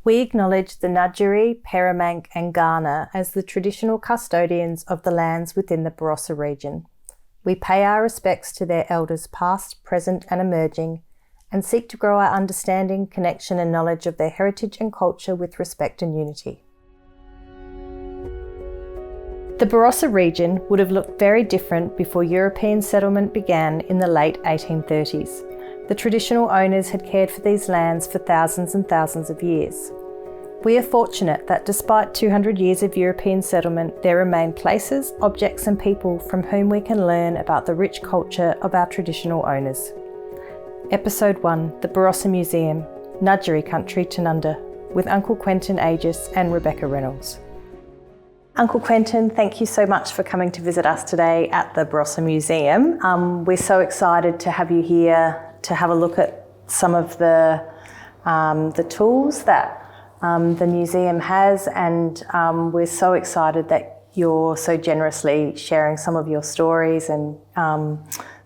We acknowledge the Ngadjuri, Peramangk and Kuarna as the traditional custodians of the lands within the Barossa region. We pay our respects to their elders past, present and emerging, and seek to grow our understanding, connection and knowledge of their heritage and culture with respect and unity. The Barossa region would have looked very different before European settlement began in the late 1830s. The traditional owners had cared for these lands for thousands and thousands of years. We are fortunate that despite 200 years of European settlement, there remain places, objects and people from whom we can learn about the rich culture of our traditional owners. Episode 1, the Barossa Museum, Ngadjuri Country Tanunda, with Uncle Quenten Agius and Rebecca Reynolds. Uncle Quenten, thank you so much for coming to visit us today at the Barossa Museum. We're so excited to have you here to have a look at some of the tools that the museum has, and we're so excited that you're so generously sharing some of your stories and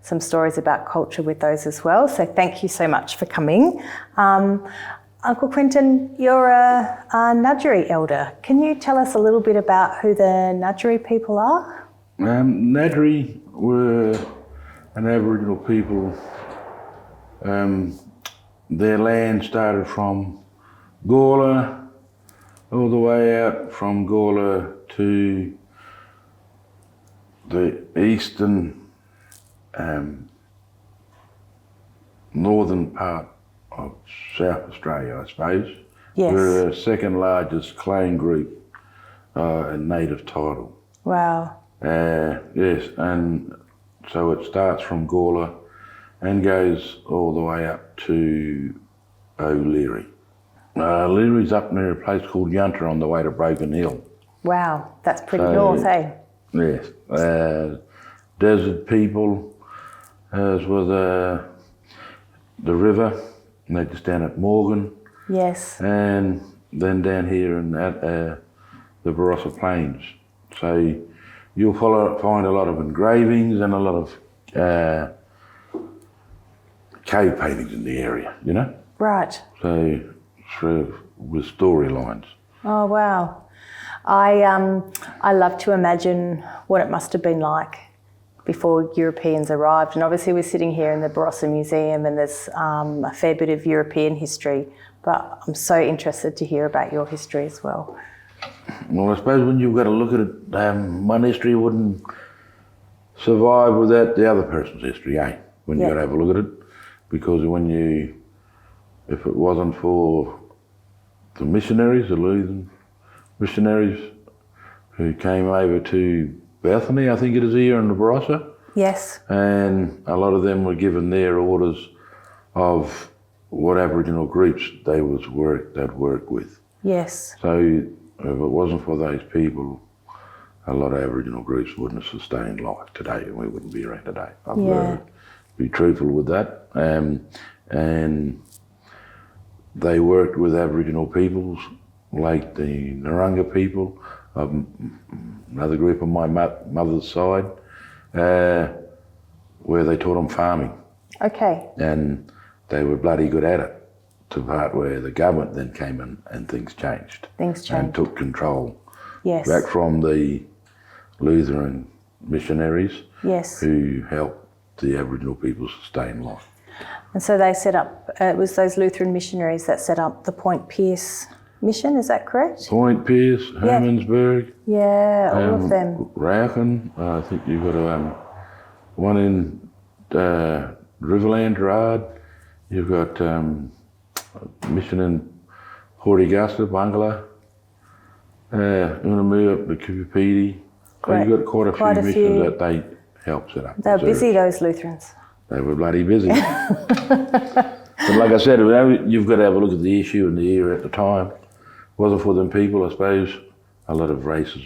some stories about culture with those as well. So thank you so much for coming. Uncle Quenten, you're a Ngadjuri elder. Can you tell us a little bit about who the Ngadjuri people are? Ngadjuri were an Aboriginal people. Their land started from Gawler, all the way out from Gawler to the eastern northern part of South Australia, I suppose. Yes. We're the second largest claim group in native title. Wow. Yes, and so it starts from Gawler and goes all the way up to O'Leary. Leary's up near a place called Yunta on the way to Broken Hill. Wow, that's pretty north, eh? Yes. Desert people, as with the river, and they're just down at Morgan. Yes. And then down here at the Barossa Plains. So you'll find a lot of engravings and a lot of cave paintings in the area, you know? Right. So with storylines. Oh wow. I love to imagine what it must have been like before Europeans arrived, and obviously we're sitting here in the Barossa Museum and there's a fair bit of European history, but I'm so interested to hear about your history as well. Well, I suppose when you've got to look at it, my history wouldn't survive without the other person's history, eh? When you've got to have a look at it, because if it wasn't for the missionaries, the Lutheran missionaries who came over to Bethany, I think it is here in the Barossa. Yes. And a lot of them were given their orders of what Aboriginal groups they'd work with. Yes. So if it wasn't for those people, a lot of Aboriginal groups wouldn't have sustained life today, and we wouldn't be around today. I've got to be truthful with that. And they worked with Aboriginal peoples, like the Narungga people, another group on my mother's side, where they taught them farming. Okay. And they were bloody good at it, to the part where the government then came in and things changed. Things changed. And took control. Yes. Back from the Lutheran missionaries. Yes. Who helped the Aboriginal people sustain life. And so they set up, it was those Lutheran missionaries that set up the Point Pearce mission, is that correct? Point Pearce, Hermannsburg. Yeah, all of them. Rauchen, I think you've got one in Riverland, Gerard. You've got a mission in Port Augusta, Bungalow. Unamura up to Kupipedi. So you've got quite a few missions that they helped set up. They were busy, those Lutherans. They were bloody busy. But like I said, you've got to have a look at the issue and the era at the time. It wasn't for them people, I suppose, a lot of races,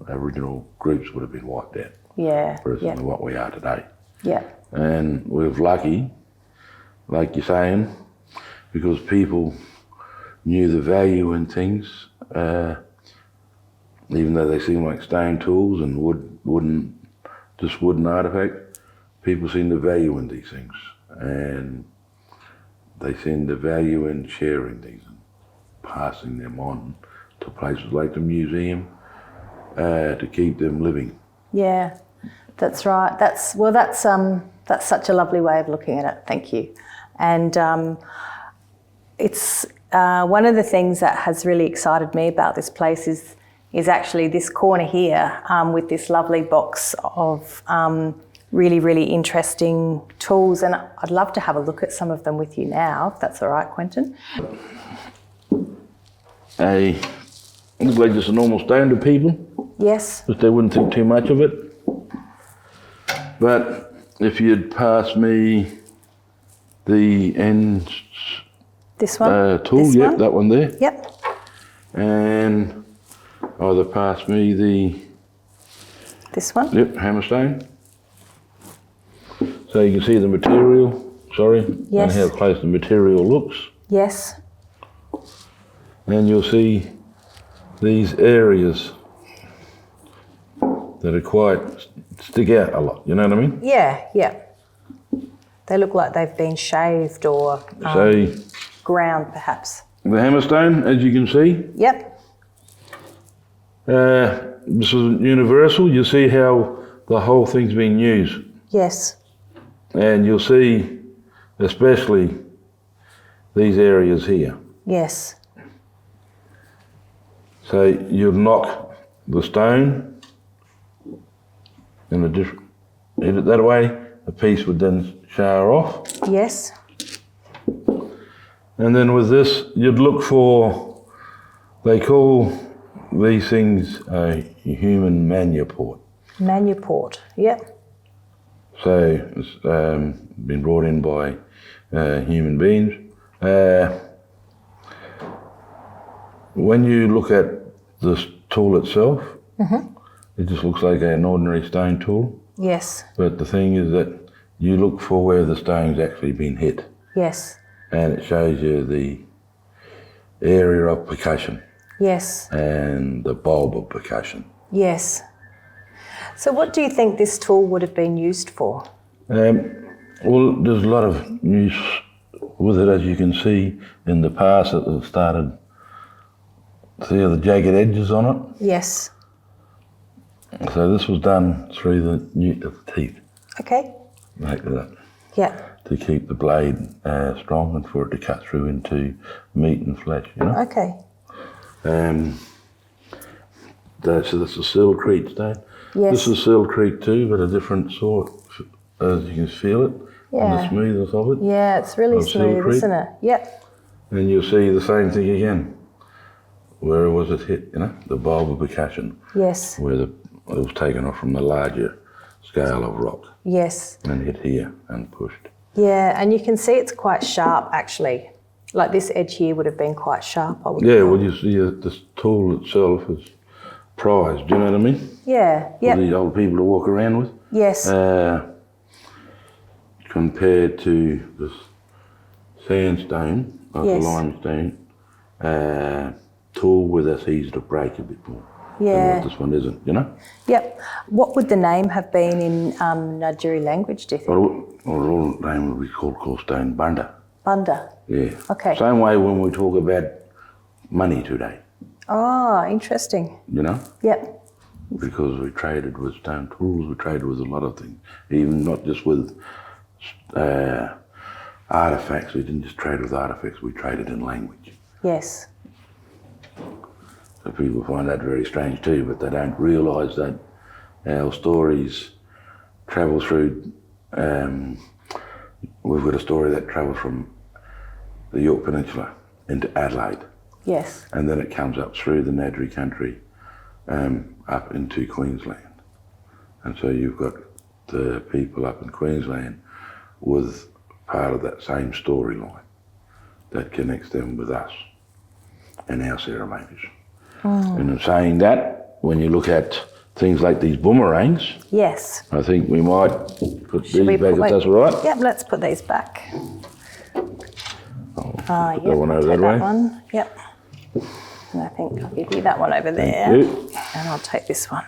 Aboriginal groups would have been wiped out. Yeah. Versus what we are today. Yeah. And we're lucky, like you're saying, because people knew the value in things, even though they seem like stone tools and wooden artifacts. People seen the value in these things, and they seen the value in sharing these. passing them on to places like the museum to keep them living. Yeah, that's right. That's such a lovely way of looking at it. Thank you. And it's one of the things that has really excited me about this place is actually this corner here with this lovely box of really, really interesting tools. And I'd love to have a look at some of them with you now, if that's all right, Quenten. Looks like just a normal stone to people. Yes. But they wouldn't think too much of it. But if you'd pass me the end this one? tool, this yep, one? that one there. Yep. And either pass me this one? Yep, hammerstone. So you can see the material, yes. and how close the material looks. Yes. And you'll see these areas that are quite stick out a lot, you know what I mean? Yeah, yeah. They look like they've been shaved or ground, perhaps. The hammerstone, as you can see. Yep. This is universal. You see how the whole thing's been used. Yes. And you'll see especially these areas here. Yes. So you'd knock the stone and hit it that way, a piece would then shower off. Yes. And then with this, you'd look for, they call these things a human manuport. Manuport, yep. So it's been brought in by human beings. When you look at this tool itself, it just looks like an ordinary stone tool. Yes. But the thing is that you look for where the stone's actually been hit. Yes. And it shows you the area of percussion. Yes. And the bulb of percussion. Yes. So what do you think this tool would have been used for? Well, there's a lot of use with it, as you can see in the past that have started. See the jagged edges on it? Yes. So this was done through the teeth. Okay. Like that. Yeah. To keep the blade strong and for it to cut through into meat and flesh, you know? Okay. So that's a Sealcrete stone. Yes. This is Sealcrete too, but a different sort, as you can feel it. Yeah. And the smoothness of it. Yeah, it's really smooth, isn't it? Yep. And you'll see the same thing again. Where was it hit, you know? The bulb of percussion. Yes. Where it was taken off from the larger scale of rock. Yes. And hit here and pushed. Yeah, and you can see it's quite sharp actually. Like this edge here would have been quite sharp, I would Yeah, well you see this tool itself is prized, do you know what I mean? Yeah, yeah. For these old people to walk around with. Yes. Compared to this sandstone, like yes. a limestone, tool where that's easy to break a bit more. Yeah. Than what this one isn't, you know? Yep. What would the name have been in Ngadjuri language, do you think? Well, all name would be called stone bunda. Bunda? Yeah. Okay. Same way when we talk about money today. Oh, interesting. You know? Yep. Because we traded with stone tools, we traded with a lot of things. Even not just with artefacts, we didn't just trade with artefacts, we traded in language. Yes. So people find that very strange too, but they don't realise that our stories travel through, we've got a story that travels from the York Peninsula into Adelaide. Yes. And then it comes up through the Ngadjuri country up into Queensland. And so you've got the people up in Queensland with part of that same storyline that connects them with us and our ceremonies. And in saying that, when you look at things like these boomerangs, yes, I think we might put these back, if that's all right. Yep, let's put these back. Put yep, that one over that that way. one. Yep. And I think I'll give you that one over there. Thank you. And I'll take this one.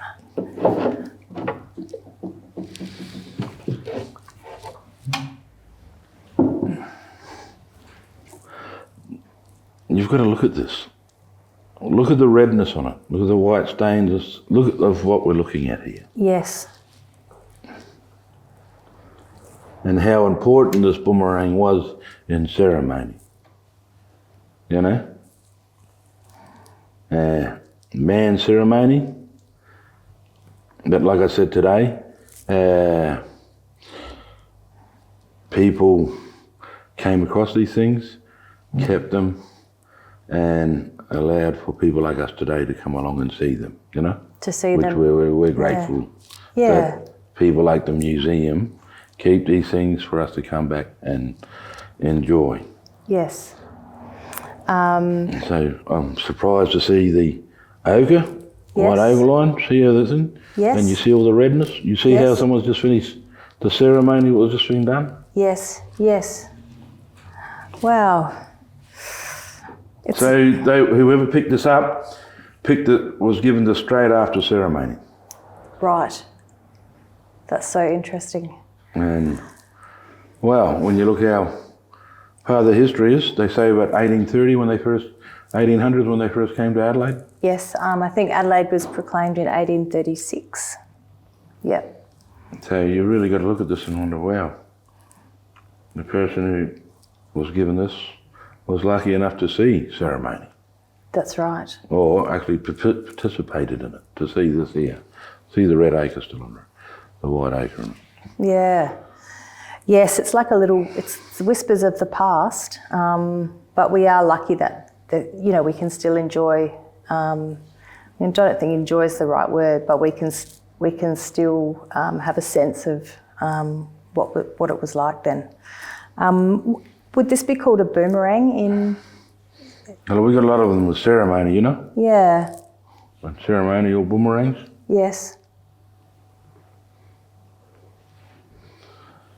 You've got to look at this. look at the redness on it. Look at the white stains. Look at what we're looking at here. Yes. And how important this boomerang was in ceremony. You know? Man ceremony. But like I said today, people came across these things, kept them, and allowed for people like us today to come along and see them, you know? To see which them. We're grateful that people like the museum keep these things for us to come back and enjoy. Yes. So I'm surprised to see the ochre, white ochre line, see how that's in? Yes. And you see all the redness? You see how someone's just finished the ceremony, what was just being done? Yes, yes. Wow. So whoever picked this up, was given this straight after ceremony. Right. That's so interesting. And, well, when you look how part of the history is, they say about 1830 1800s when they first came to Adelaide. Yes, I think Adelaide was proclaimed in 1836. Yep. So you really got to look at this and wonder, wow, the person who was given this was lucky enough to see ceremony. That's right. Or actually participated in it, to see this here. See the red ochre still on it, the white ochre on it. Yeah. Yes, it's like it's whispers of the past, but we are lucky that we can still enjoy, I don't think enjoy is the right word, but we can still have a sense of what it was like then. Would this be called a boomerang in? Well, we got a lot of them with ceremony, you know? Yeah. Ceremonial boomerangs. Yes.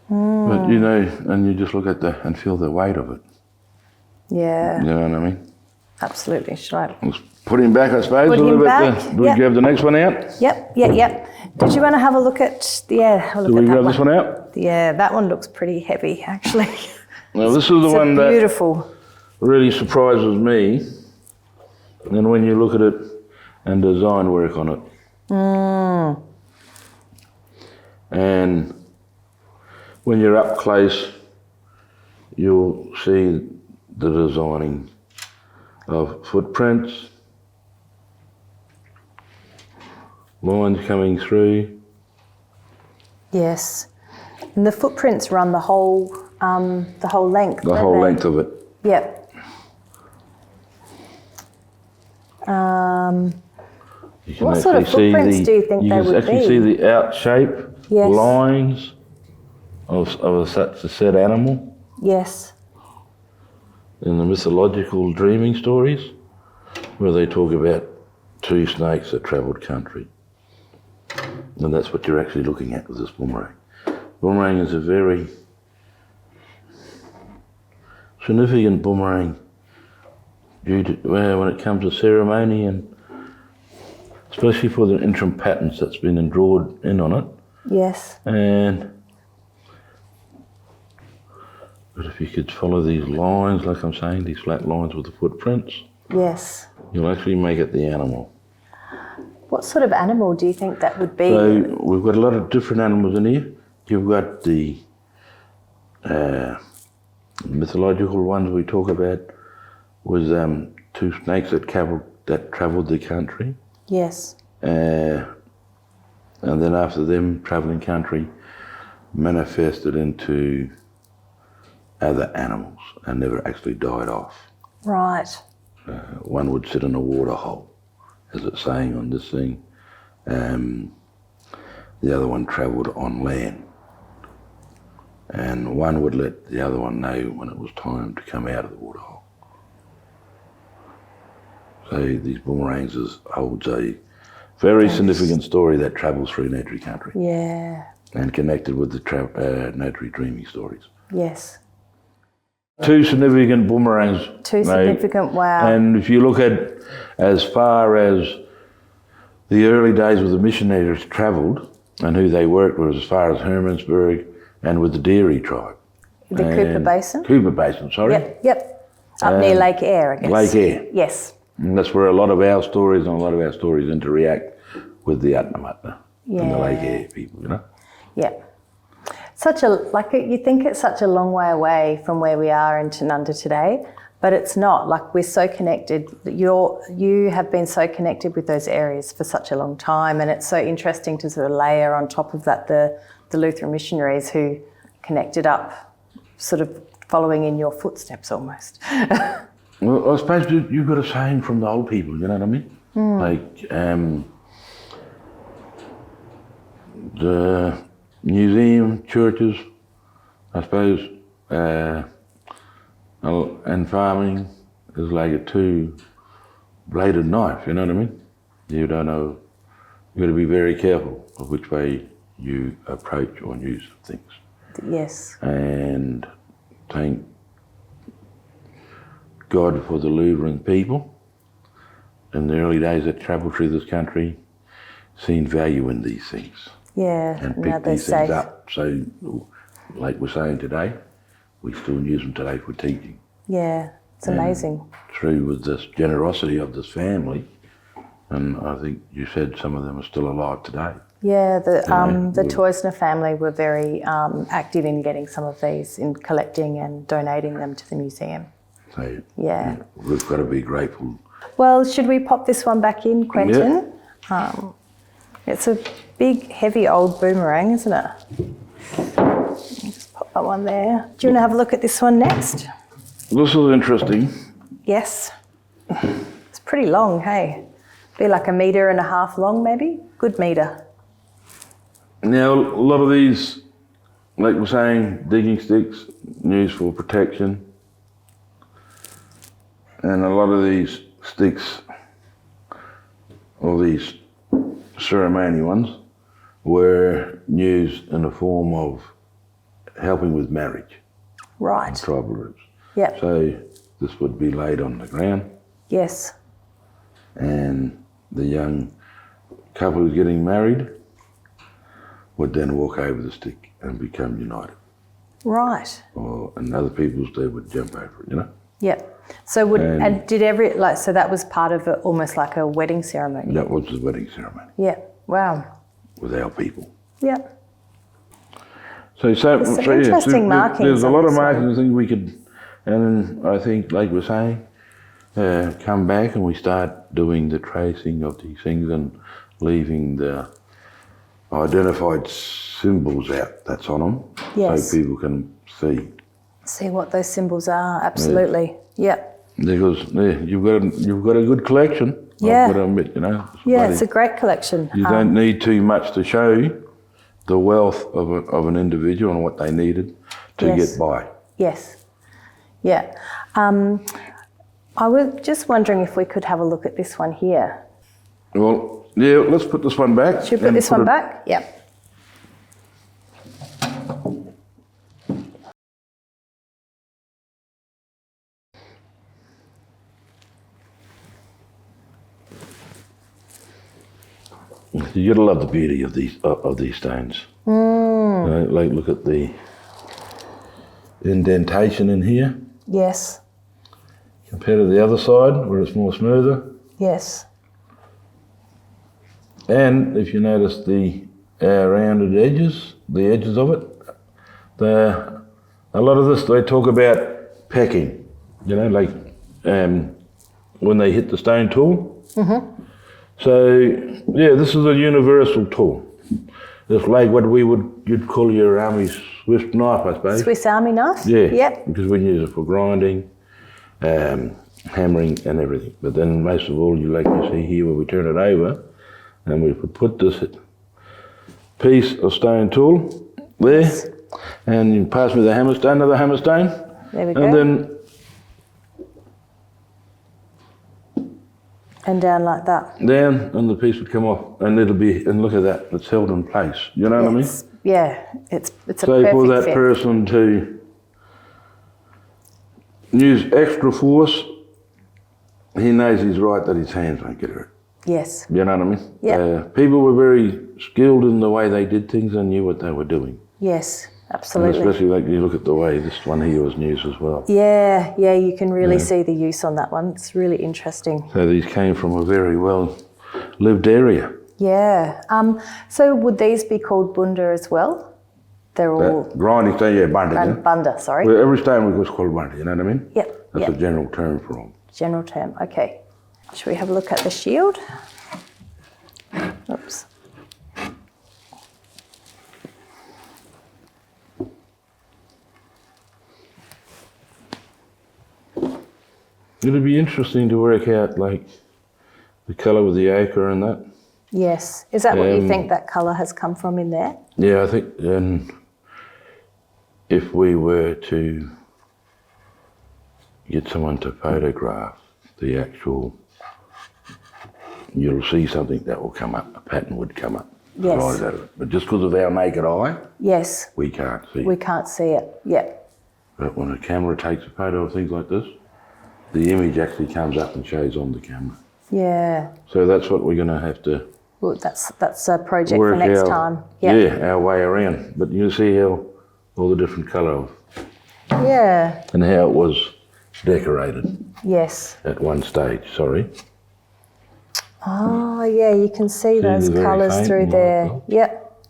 But you know, and you just look at and feel the weight of it. Yeah. You know what I mean? Absolutely. Should I? Let's put him back, I suppose. Put him back. Do we grab the next one out? Yep. Did you want to have a look at? Have a look Do at we that grab this one out? Yeah, that one looks pretty heavy, actually. Well, this is the one that beautiful. really surprises me. And when you look at it and design work on it. And when you're up close, you'll see the designing of footprints, lines coming through. Yes, and the footprints run the whole length. The whole length of it. Yep. What sort of footprints do you think they would be? You can actually see the out shape lines of such a said animal. Yes. In the mythological dreaming stories, where they talk about two snakes that travelled country. And that's what you're actually looking at with this boomerang. Boomerang is a very significant boomerang due to when it comes to ceremony, and especially for the interim patterns that's been drawn in on it. Yes. But if you could follow these lines, like I'm saying, these flat lines with the footprints, yes, you'll actually make it the animal. What sort of animal do you think that would be? So we've got a lot of different animals in here. You've got the mythological ones we talk about, was two snakes that travelled the country. Yes. And then after them travelling country, manifested into other animals and never actually died off. Right. One would sit in a water hole, as it's saying on this thing. The other one travelled on land. And one would let the other one know when it was time to come out of the water hole. So these boomerangs holds a very significant story that travels through Ngadjuri country. Yeah. And connected with the Ngadjuri dreaming stories. Yes. Two significant boomerangs. Two significant, wow. And if you look at as far as the early days with the missionaries travelled and who they worked with, as far as Hermansburg and with the Dairy tribe. The Cooper Basin? Cooper Basin, sorry. Yep. Up near Lake Eyre, I guess. Lake Eyre. Yes. And that's where a lot of our stories interact with the Atnamatna and the Lake Eyre people, you know? Yeah. You think it's such a long way away from where we are in Tanunda today, but it's not. Like, we're so connected. You have been so connected with those areas for such a long time, and it's so interesting to sort of layer on top of that the Lutheran missionaries who connected up, sort of following in your footsteps almost. Well, I suppose you've got a saying from the old people, you know what I mean? Like, the museum, churches, I suppose, and farming is like a two-bladed knife, you know what I mean? You don't know, you've got to be very careful of which way you approach or use things. Yes. And thank God for the Lutheran people in the early days that travelled through this country, seen value in these things. Yeah, and pick these things up. So, like we're saying today, we still use them today for teaching. Yeah, it's amazing. Through with this generosity of this family, and I think you said some of them are still alive today. Yeah, the Toisner family were very active in getting some of these, in collecting and donating them to the museum. So, yeah. We've got to be grateful. Well, should we pop this one back in, Quenten? Yeah. It's a big, heavy old boomerang, isn't it? Just pop that one there. Do you want to have a look at this one next? This is interesting. Yes. It's pretty long, hey? Be like 1.5 meters long, maybe? Good metre. Now, a lot of these, like we're saying, digging sticks, used for protection. And a lot of these sticks, or these ceremony ones, were used in the form of helping with marriage. Right. In tribal groups. Yeah. So this would be laid on the ground. Yes. And the young couple who's getting married would then walk over the stick and become united. Right. And other people's, they would jump over it, you know? Yeah. So so that was part of almost like a wedding ceremony? That was the wedding ceremony. Yeah. Wow. With our people. Yeah. There's interesting markings. There's a lot of markings I think we could, and I think, like we're saying, come back and we start doing the tracing of these things and leaving the identified symbols out that's on them, yes, so people can see what those symbols are. Absolutely. Yeah. Because you've got a good collection. Yeah. I've got to admit, you know. Yeah, it's a great collection. You don't need too much to show the wealth of an individual and what they needed to get by. Yes. Yeah. I was just wondering if we could have a look at this one here. Well, yeah, let's put this one back. Should we put this one back? Yep. You gotta love the beauty of these stones. Like, look at the indentation in here. Yes. Compared to the other side, where it's more smoother. Yes. And if you notice the rounded edges, the edges of it, a lot of this they talk about pecking. You know, like when they hit the stone tool. Mm-hmm. So, yeah, this is a universal tool. It's like what you'd call your Army Swiss knife, I suppose. Swiss Army knife? Yeah. Yep. Because we use it for grinding, hammering and everything. But then most of all, you see here where we turn it over, and we put this piece of stone tool there, yes, and you pass me the hammerstone, another hammerstone. There we go. And then and down like that. Down, and the piece would come off, and and look at that, it's held in place. You know what I mean? Yeah, it's a perfect So for that fit. person to use extra force, he knows he's right that his hands won't get hurt. Yes. You know what I mean? Yeah. People were very skilled in the way they did things and knew what they were doing. Yes. absolutely. And especially like you look at the way this one here was used as well. Yeah, you can really see the use on that one. It's really interesting. So these came from a very well lived area. Yeah. So would these be called bunda as well? They're all grinding stone, yeah, bunda. Bunda, sorry. Well, every stone was called bunda, you know what I mean? Yep. That's a general term for them. General term, okay. Should we have a look at the shield? Oops. It'd be interesting to work out like the colour of the ochre and that. Yes. Is that what you think that colour has come from in there? Yeah, I think if we were to get someone to photograph the actual, you'll see something that will come up, a pattern would come up. Yes. Right out of it. But just because of our naked eye, yes, we can't see we it. can't see it, yeah. But when a camera takes a photo of things like this, the image actually comes up and shows on the camera. Yeah. So that's what we're going to have to Well, that's a project for next time. Yeah, our way around. But you see how all the different colours Yeah. and how it was decorated Yes. at one stage, sorry. Oh, yeah, you can see those the very colours faint through and there. light Yep.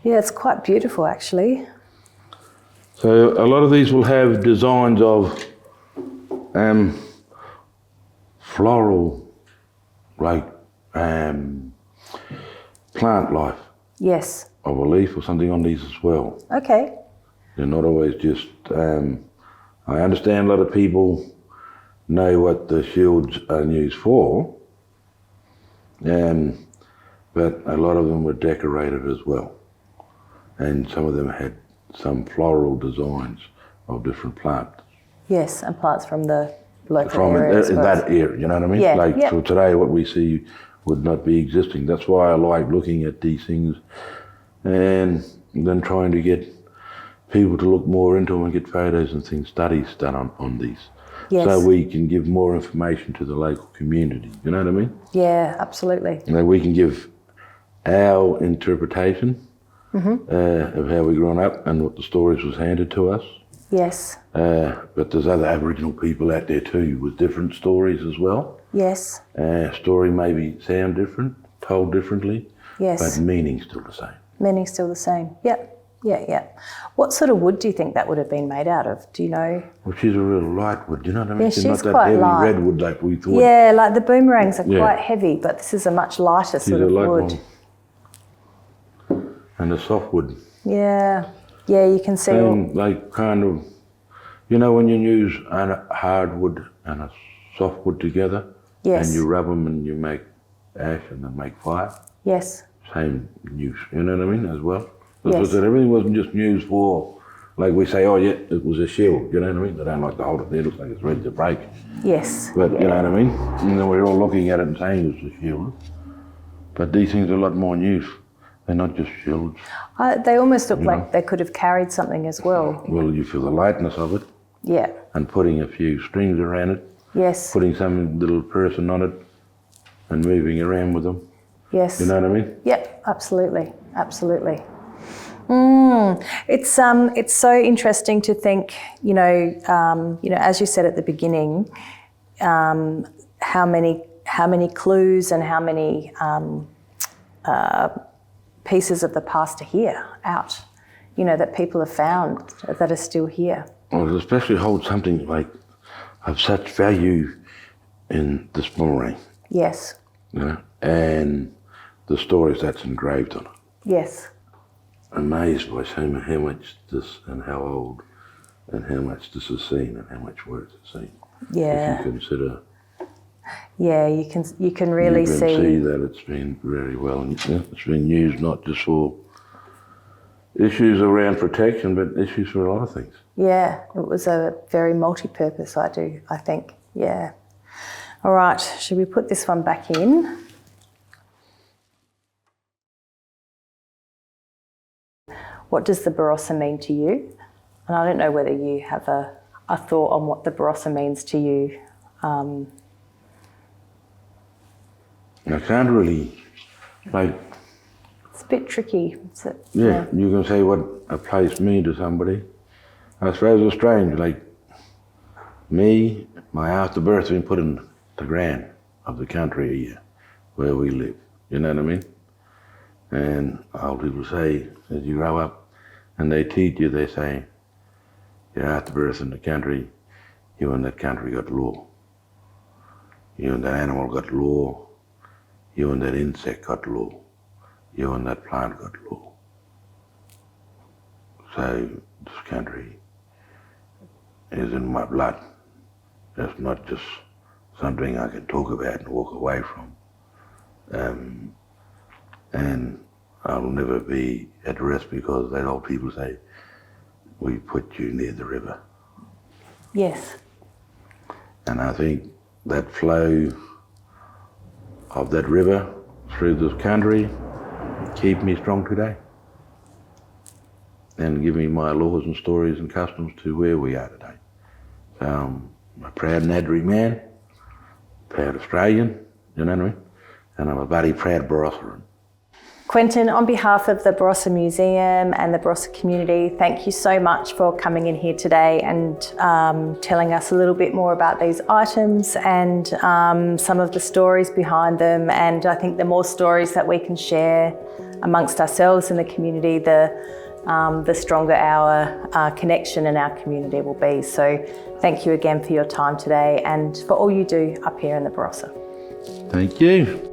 Yeah, it's quite beautiful actually. So a lot of these will have designs of floral, like plant life Yes. of a leaf or something on these as well. Okay. They're not always just, I understand a lot of people know what the shields are used for, but a lot of them were decorated as well. And some of them had some floral designs of different plants. Yes, and plants from the local From area as in well. that area, you know what I mean? Yeah, Like yep. for today, what we see would not be existing. That's why I like looking at these things and then trying to get people to look more into them and get photos and things, studies done on these. Yes. So we can give more information to the local community, you know what I mean? Yeah, absolutely. And we can give our interpretation of how we grown up and what the stories was handed to us. Yes. But there's other Aboriginal people out there too with different stories as well. Yes. Story maybe sound different, told differently, Yes. but meaning's still the same. Meaning's still the same. Yep. Yeah. What sort of wood do you think that would have been made out of? Do you know? Well, she's a real light wood, you know what I mean? Yeah, she's she's not quite that heavy light. redwood like we thought. Yeah, like the boomerangs are Yeah. quite heavy, but this is a much lighter She's sort a of light wood. one. And a soft wood. Yeah. Yeah, you can see all. And like kind of, you know when you use a hardwood and a softwood together? Yes. And you rub them and you make ash and then make fire? Yes. Same use, you know what I mean, as well? Yes. Because everything wasn't just used for, like we say, oh yeah, it was a shield, you know what I mean? They don't like to hold it there, it looks like it's ready to break. Yes. But you know what I mean? And then we're all looking at it and saying it was a shield. But these things are a lot more used. They're not just shields. They almost look like they could have carried something as well. Well, you feel the lightness of it Yeah. and putting a few strings around it, Yes. putting some little person on it and moving around with them. Yes. You know what I mean? Yep. Absolutely. Absolutely. It's so interesting to think, as you said at the beginning, how many clues and how many pieces of the past are here, out, that people have found that are still here. Well, it especially holds something like of such value in this boomerang, Yes. and the stories that's engraved on it. Yes. Amazed by how much this and how old and how much this is seen and how much work it's seen. Yeah. If you consider, Yeah, you can really you can see. see that it's been very well, it's been used not just for issues around protection, but issues for a lot of things. Yeah, it was a very multi-purpose, I think. Yeah. All right, should we put this one back in? What does the Barossa mean to you? And I don't know whether you have a thought on what the Barossa means to you. I can't really, like, It's bit tricky. Yeah, you can say what a place means to somebody. I suppose it's strange, like me, my afterbirth's been put in the ground of the country here, where we live, you know what I mean? And old people say, as you grow up, and they teach you, they say, your afterbirth in the country, you and that country got law. You and that animal got law. You and that insect got law. You and that plant got law. So this country is in my blood. It's not just something I can talk about and walk away from. And I'll never be at rest because that old people say, we put you near the river. Yes. And I think that flow of that river through this country keep me strong today and give me my laws and stories and customs to where we are today. So I'm a proud Ngadjuri man, proud Australian, you know what I mean? And I'm a very proud Barossaran. Quenten, on behalf of the Barossa Museum and the Barossa community, thank you so much for coming in here today and telling us a little bit more about these items and some of the stories behind them. And I think the more stories that we can share amongst ourselves in the community, the stronger our connection and our community will be. So thank you again for your time today and for all you do up here in the Barossa. Thank you.